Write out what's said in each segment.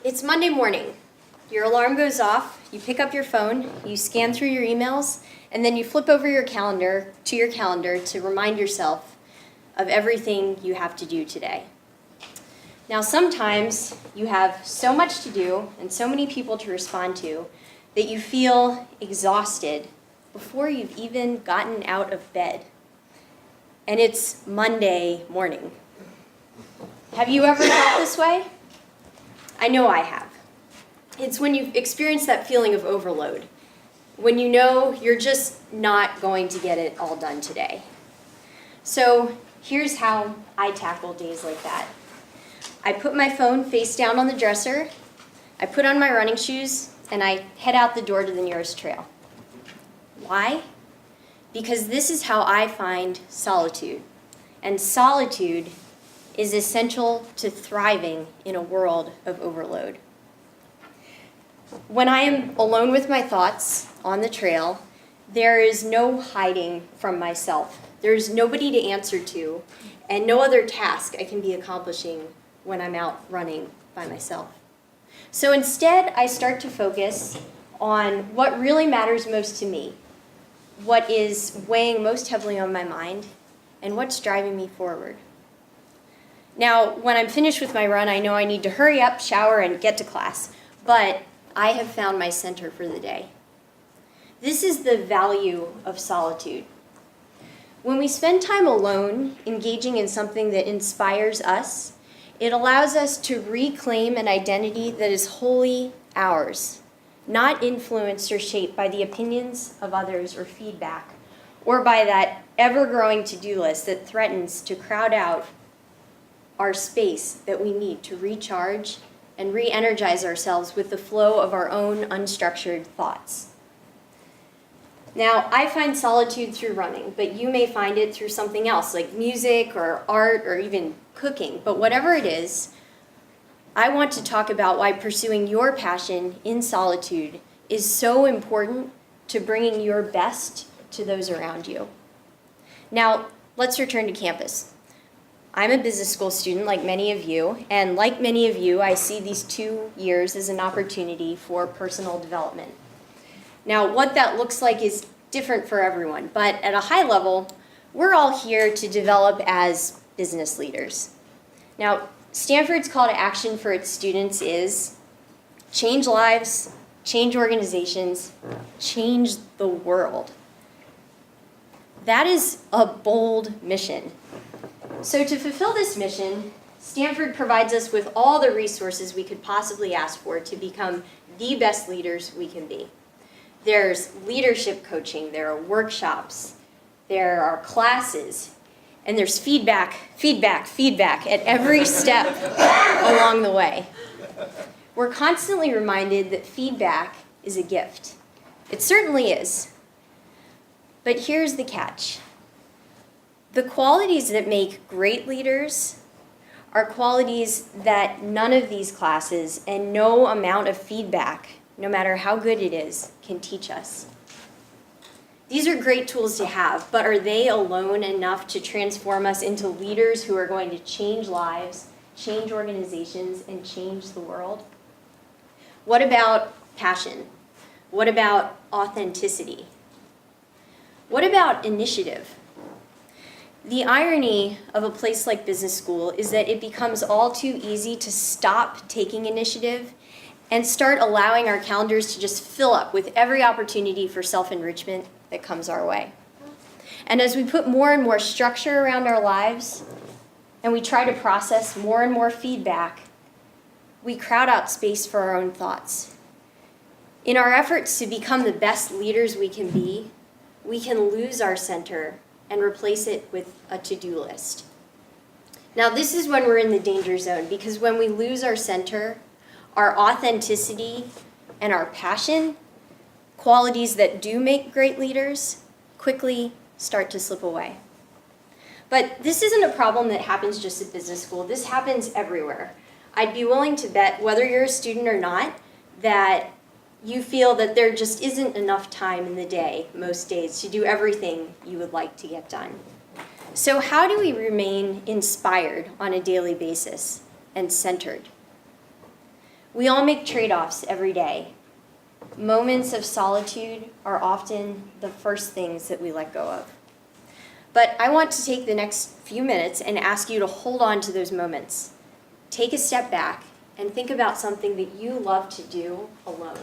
It's Monday morning. Your alarm goes off, you pick up your phone, you scan through your emails, and then you flip over your calendar to remind yourself of everything you have to do today. Now sometimes you have so much to do and so many people to respond to that you feel exhausted before you've even gotten out of bed. And it's Monday morning. Have you ever felt this way? I know I have. It's when you experience that feeling of overload, when you know you're just not going to get it all done today. So here's how I tackle days like that. I put my phone face down on the dresser, I put on my running shoes, and I head out the door to the nearest trail. Why? Because this is how I find solitude. And solitude is essential to thriving in a world of overload. When I am alone with my thoughts on the trail, there is no hiding from myself. There's nobody to answer to, and no other task I can be accomplishing when I'm out running by myself. So instead, I start to focus on what really matters most to me, what is weighing most heavily on my mind, and what's driving me forward. Now, when I'm finished with my run, I know I need to hurry up, shower, and get to class, but I have found my center for the day. This is the value of solitude. When we spend time alone, engaging in something that inspires us, it allows us to reclaim an identity that is wholly ours, not influenced or shaped by the opinions of others or feedback, or by that ever-growing to-do list that threatens to crowd out our space that we need to recharge and re-energize ourselves with the flow of our own unstructured thoughts. Now, I find solitude through running, but you may find it through something else, like music or art or even cooking. But whatever it is, I want to talk about why pursuing your passion in solitude is so important to bringing your best to those around you. Now, let's return to campus. I'm a business school student like many of you, and like many of you, I see these 2 years as an opportunity for personal development. Now, what that looks like is different for everyone, but at a high level, we're all here to develop as business leaders. Now, Stanford's call to action for its students is change lives, change organizations, change the world. That is a bold mission. So to fulfill this mission, Stanford provides us with all the resources we could possibly ask for to become the best leaders we can be. There's leadership coaching, there are workshops, there are classes, and there's feedback at every step along the way. We're constantly reminded that feedback is a gift. It certainly is. But here's the catch. The qualities that make great leaders are qualities that none of these classes and no amount of feedback, no matter how good it is, can teach us. These are great tools to have, but are they alone enough to transform us into leaders who are going to change lives, change organizations, and change the world? What about passion? What about authenticity? What about initiative? The irony of a place like business school is that it becomes all too easy to stop taking initiative and start allowing our calendars to just fill up with every opportunity for self-enrichment that comes our way. And as we put more and more structure around our lives, and we try to process more and more feedback, we crowd out space for our own thoughts. In our efforts to become the best leaders we can be, we can lose our center and replace it with a to-do list. Now, this is when we're in the danger zone, because when we lose our center, our authenticity and our passion, qualities that do make great leaders, quickly start to slip away. But this isn't a problem that happens just at business school. This happens everywhere. I'd be willing to bet, whether you're a student or not, that you feel that there just isn't enough time in the day, most days, to do everything you would like to get done. So how do we remain inspired on a daily basis and centered? We all make trade-offs every day. Moments of solitude are often the first things that we let go of. But I want to take the next few minutes and ask you to hold on to those moments. Take a step back and think about something that you love to do alone.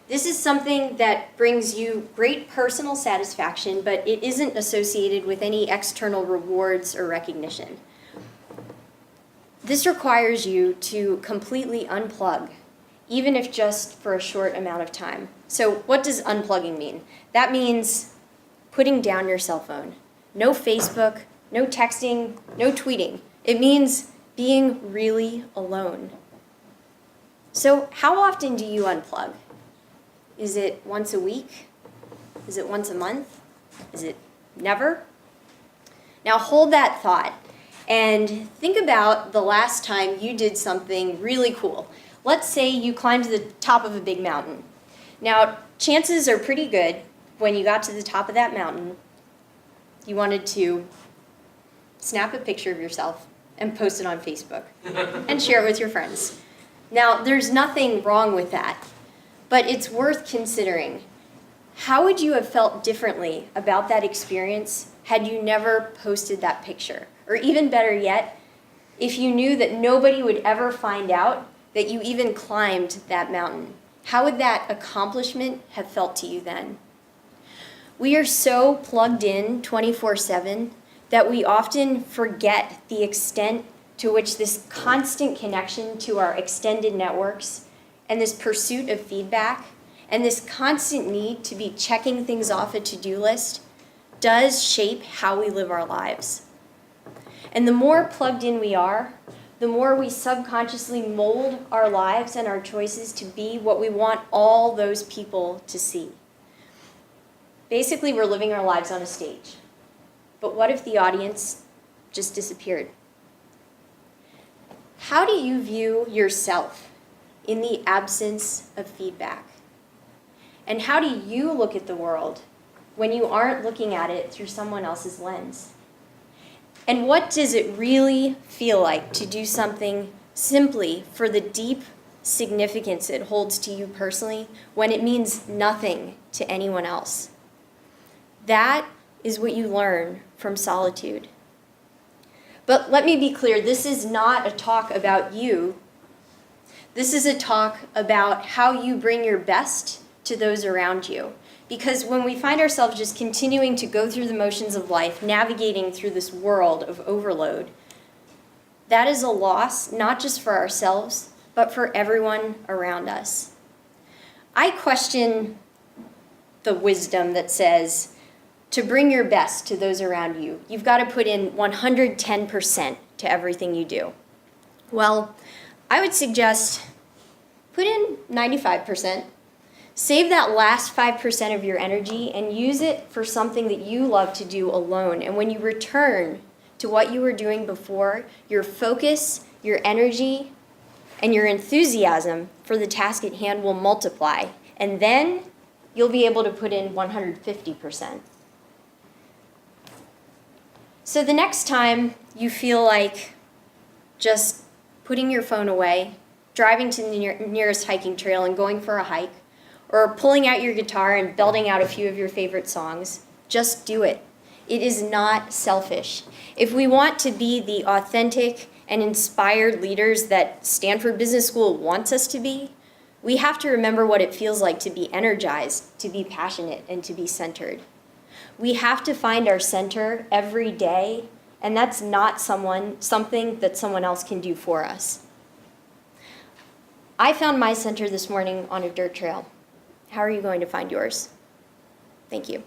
This is something that brings you great personal satisfaction, but it isn't associated with any external rewards or recognition. This requires you to completely unplug, even if just for a short amount of time. So what does unplugging mean? That means putting down your cell phone. No Facebook, no texting, no tweeting. It means being really alone. So how often do you unplug? Is it once a week? Is it once a month? Is it never? Now hold that thought and think about the last time you did something really cool. Let's say you climbed to the top of a big mountain. Now, chances are pretty good when you got to the top of that mountain, you wanted to snap a picture of yourself and post it on Facebook and share it with your friends. Now, there's nothing wrong with that, but it's worth considering. How would you have felt differently about that experience had you never posted that picture? Or even better yet, if you knew that nobody would ever find out that you even climbed that mountain, how would that accomplishment have felt to you then? We are so plugged in 24/7 that we often forget the extent to which this constant connection to our extended networks and this pursuit of feedback and this constant need to be checking things off a to-do list does shape how we live our lives. And the more plugged in we are, the more we subconsciously mold our lives and our choices to be what we want all those people to see. Basically, we're living our lives on a stage. But what if the audience just disappeared? How do you view yourself in the absence of feedback? And how do you look at the world when you aren't looking at it through someone else's lens? And what does it really feel like to do something simply for the deep significance it holds to you personally when it means nothing to anyone else? That is what you learn from solitude. But let me be clear, this is not a talk about you. This is a talk about how you bring your best to those around you. Because when we find ourselves just continuing to go through the motions of life, navigating through this world of overload, that is a loss, not just for ourselves, but for everyone around us. I question the wisdom that says, to bring your best to those around you, you've got to put in 110% to everything you do. Well, I would suggest put in 95%. Save that last 5% of your energy and use it for something that you love to do alone. And when you return to what you were doing before, your focus, your energy, and your enthusiasm for the task at hand will multiply. And then you'll be able to put in 150%. So the next time you feel like just putting your phone away, driving to the nearest hiking trail and going for a hike, or pulling out your guitar and belting out a few of your favorite songs, just do it. It is not selfish. If we want to be the authentic and inspired leaders that Stanford Business School wants us to be, we have to remember what it feels like to be energized, to be passionate, and to be centered. We have to find our center every day, and that's not something that someone else can do for us. I found my center this morning on a dirt trail. How are you going to find yours? Thank you.